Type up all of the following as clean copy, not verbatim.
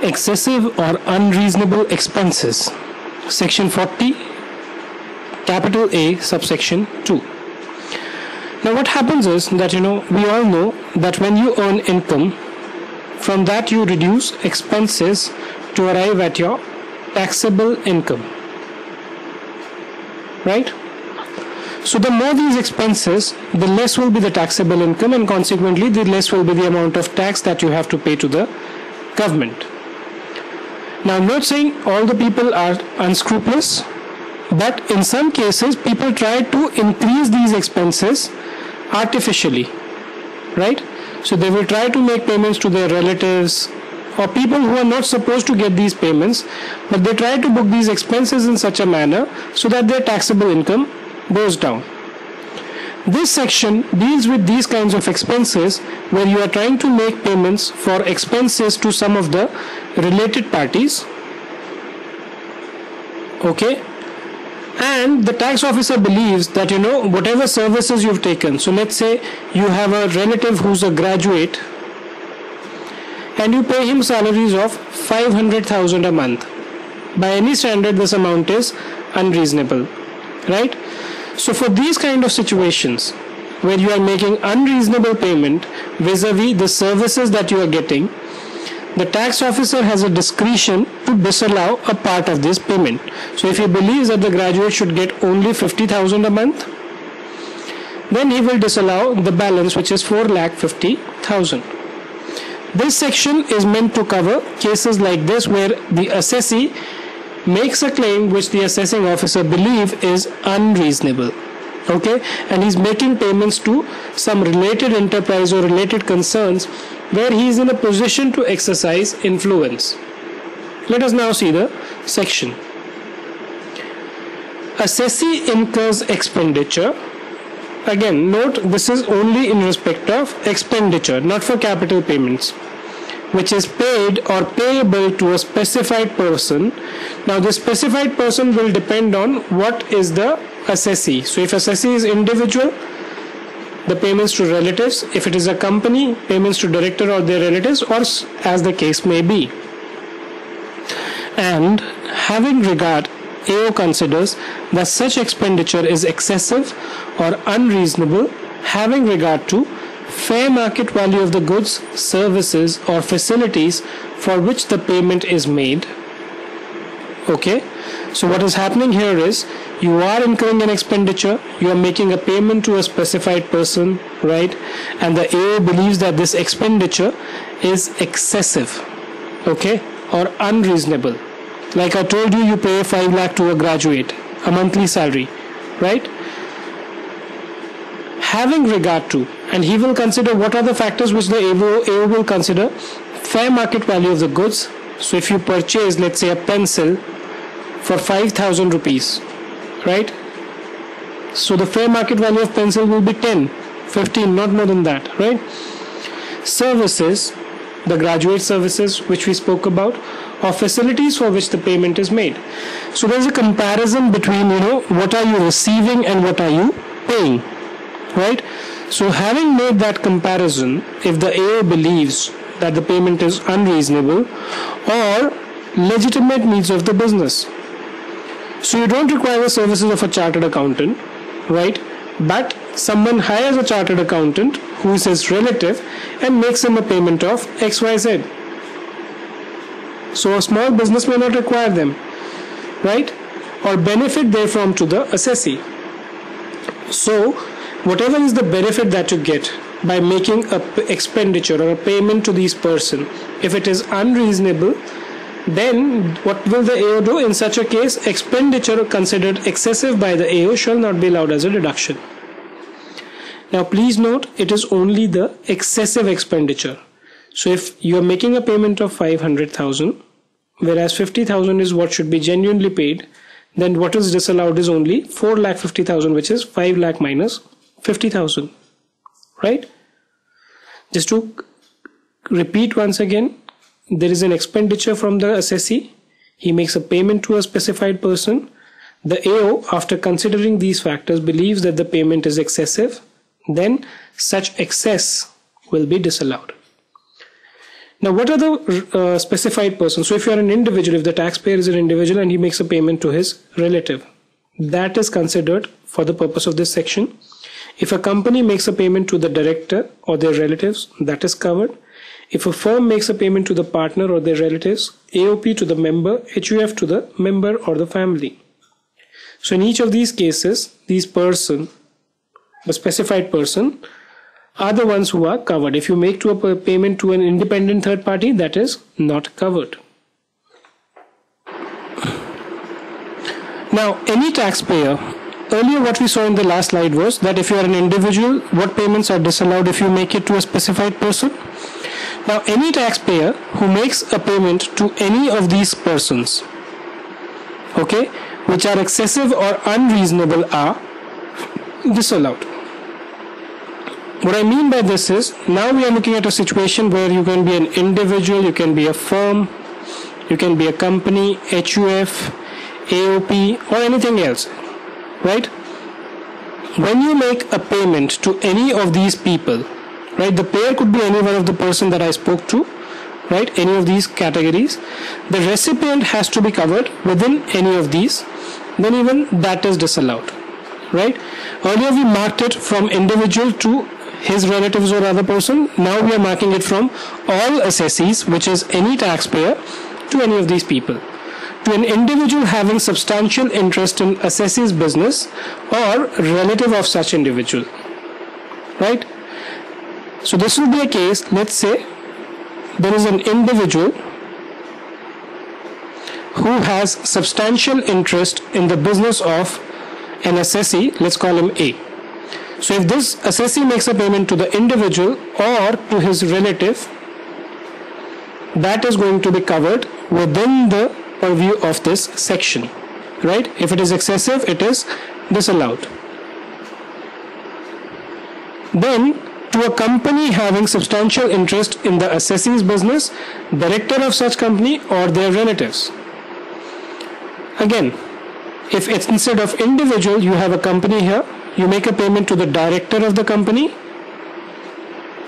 Excessive or unreasonable expenses. Section 40, capital A, subsection 2. Now what happens is that we all know that when you earn income, from that you reduce expenses to arrive at your taxable income, right? So the more these expenses, the less will be the taxable income, and consequently the less will be the amount of tax that you have to pay to the government. Now I'm not saying all the people are unscrupulous, but in some cases people try to increase these expenses artificially, right? So they will try to make payments to their relatives or people who are not supposed to get these payments, but they try to book these expenses in such a manner so that their taxable income goes down. This section deals with these kinds of expenses where you are trying to make payments for expenses to some of the related parties, okay? And the tax officer believes that whatever services you've taken, so let's say you have a relative who's a graduate and you pay him salaries of 500,000 a month. By any standard this amount is unreasonable, right? So for these kind of situations where you are making unreasonable payment vis-a-vis the services that you are getting, the tax officer has a discretion to disallow a part of this payment. So if he believes that the graduate should get only 50,000 a month, then he will disallow the balance, which is 4,50,000. This section is meant to cover cases like this where the assessee makes a claim which the assessing officer believes is unreasonable, okay, and he's making payments to some related enterprise or related concerns where he is in a position to exercise influence. Let us now see the section. Assessee incurs expenditure. Again, note this is only in respect of expenditure, not for capital payments, which is paid or payable to a specified person. Now this specified person will depend on what is the assessee. So if assessee is individual, the payments to relatives. If it is a company, payments to director or their relatives, or as the case may be. And having regard, AO considers that such expenditure is excessive or unreasonable having regard to fair market value of the goods, services or facilities for which the payment is made. Okay, so what is happening here is you are incurring an expenditure, you are making a payment to a specified person, right? And the AO believes that this expenditure is excessive, okay, or unreasonable. Like I told you, you pay 5 lakh to a graduate, a monthly salary, right? Having regard to, and he will consider what are the factors which the AO will consider: fair market value of the goods. So if you purchase, let's say, a pencil for 5,000 rupees, right? So the fair market value of pencil will be 10, 15, not more than that, right? Services, the graduate services which we spoke about, or facilities for which the payment is made. So there's a comparison between, what are you receiving and what are you paying, right? So having made that comparison, if the AO believes that the payment is unreasonable or legitimate needs of the business, so you don't require the services of a chartered accountant, right? But someone hires a chartered accountant who is his relative and makes him a payment of XYZ. So a small business may not require them, right? Or benefit therefrom to the assessee. So whatever is the benefit that you get by making a expenditure or a payment to this person, if it is unreasonable, then what will the AO do? In such a case, expenditure considered excessive by the AO shall not be allowed as a deduction. Now please note, it is only the excessive expenditure. So if you are making a payment of 500,000, whereas 50,000 is what should be genuinely paid, then what is disallowed is only 4,50,000, which is 5 lakh minus 50,000, right? Just to repeat once again, there is an expenditure from the assessee. He makes a payment to a specified person. The AO, after considering these factors, believes that the payment is excessive. Then such excess will be disallowed. Now, what are the specified persons? So if you are an individual, if the taxpayer is an individual and he makes a payment to his relative, that is considered for the purpose of this section. If a company makes a payment to the director or their relatives, that is covered. If a firm makes a payment to the partner or their relatives, AOP to the member, HUF to the member or the family. So in each of these cases, these person, the specified person, are the ones who are covered. If you make to a payment to an independent third party, that is not covered. Now, any taxpayer, earlier what we saw in the last slide was that if you are an individual, what payments are disallowed if you make it to a specified person. Now, any taxpayer who makes a payment to any of these persons, okay, which are excessive or unreasonable, are disallowed. What I mean by this is, now we are looking at a situation where you can be an individual, you can be a firm, you can be a company, HUF, AOP, or anything else, right? When you make a payment to any of these people, right, the payer could be any one of the person that I spoke to, right, any of these categories, the recipient has to be covered within any of these, then even that is disallowed, right? Earlier we marked it from individual to his relatives or other person. Now we are marking it from all assessees, which is any taxpayer, to any of these people. To an individual having substantial interest in assessee's business or relative of such individual, right? So this will be a case, let's say there is an individual who has substantial interest in the business of an assessee, let's call him A. So if this assessee makes a payment to the individual or to his relative, that is going to be covered within the purview of this section, right? If it is excessive, it is disallowed. Then, to a company having substantial interest in the assessee's business, director of such company or their relatives. Again, if it's instead of individual, you have a company here, you make a payment to the director of the company.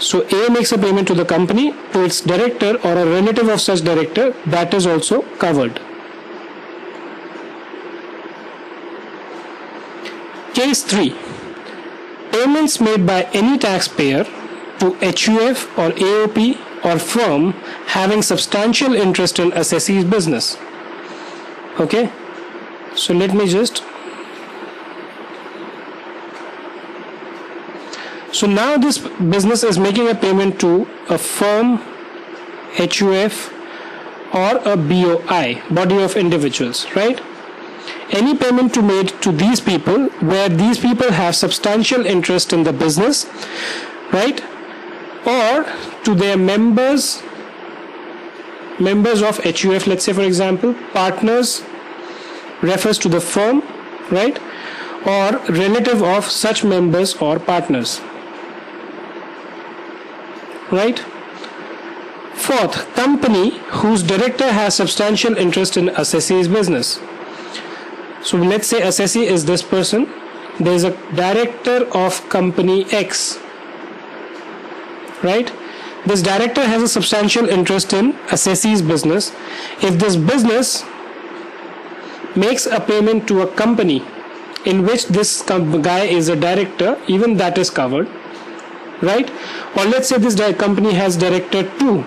So A makes a payment to the company, to its director or a relative of such director, that is also covered. Case 3. Payments made by any taxpayer to HUF or AOP or firm having substantial interest in assessee's business. Okay, so let me just... So now this business is making a payment to a firm, HUF or a BOI, body of individuals, right? Any payment to made to these people where these people have substantial interest in the business, right? Or to their members of HUF, let's say for example, partners refers to the firm, right? Or relative of such members or partners. Right? Fourth, company whose director has substantial interest in assessee's business. So let's say assessee is this person. There is a director of company X. Right? This director has a substantial interest in assessee's business. If this business makes a payment to a company in which this guy is a director, even that is covered. Right? Or let's say this company has director 2.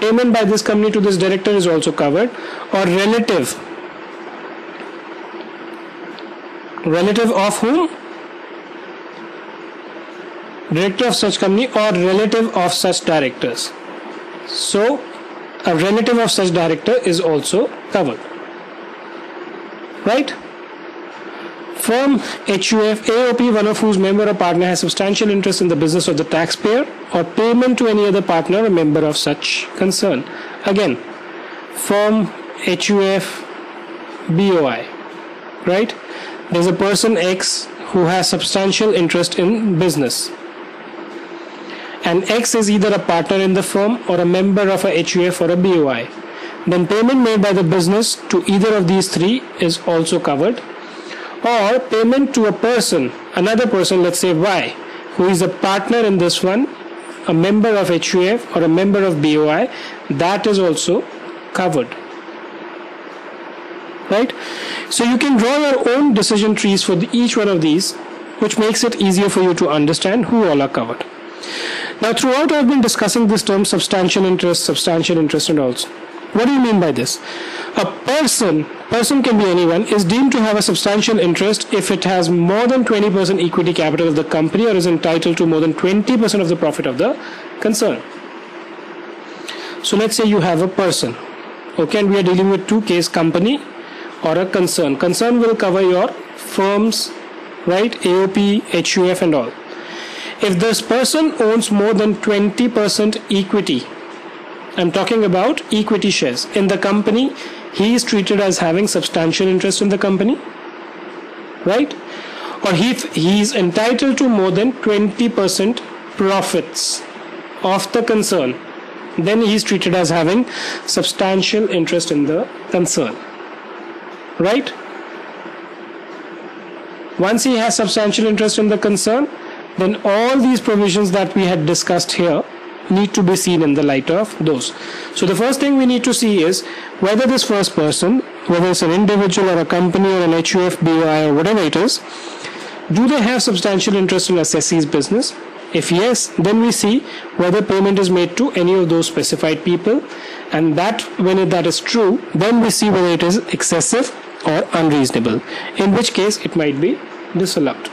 Payment by this company to this director is also covered. Or relative. Relative of whom? Director of such company or relative of such directors. So a relative of such director is also covered. Right? Firm, HUF, AOP, one of whose member or partner has substantial interest in the business of the taxpayer, or payment to any other partner or member of such concern. Again, firm, HUF, BOI, right? There's a person X who has substantial interest in business. And X is either a partner in the firm or a member of a HUF or a BOI. Then payment made by the business to either of these three is also covered. Or payment to a person, another person, let's say Y, who is a partner in this one, a member of HUF or a member of BOI, that is also covered. Right? So you can draw your own decision trees for each one of these, which makes it easier for you to understand who all are covered. Now throughout I've been discussing this term substantial interest and also. What do you mean by this? A person can be anyone, is deemed to have a substantial interest if it has more than 20% equity capital of the company or is entitled to more than 20% of the profit of the concern. So let's say you have a person, okay, and we are dealing with two case, company or a concern. Concern will cover your firms, right, AOP, HUF and all. If this person owns more than 20% equity, I'm talking about equity shares in the company, he is treated as having substantial interest in the company, right? Or he is entitled to more than 20% profits of the concern, then he is treated as having substantial interest in the concern, right? Once he has substantial interest in the concern, then all these provisions that we had discussed here need to be seen in the light of those. So the first thing we need to see is whether this first person, whether it's an individual or a company or an HUF, BOI or whatever it is, do they have substantial interest in assessee's business? If yes, then we see whether payment is made to any of those specified people, and that when that is true, then we see whether it is excessive or unreasonable, in which case it might be disallowed.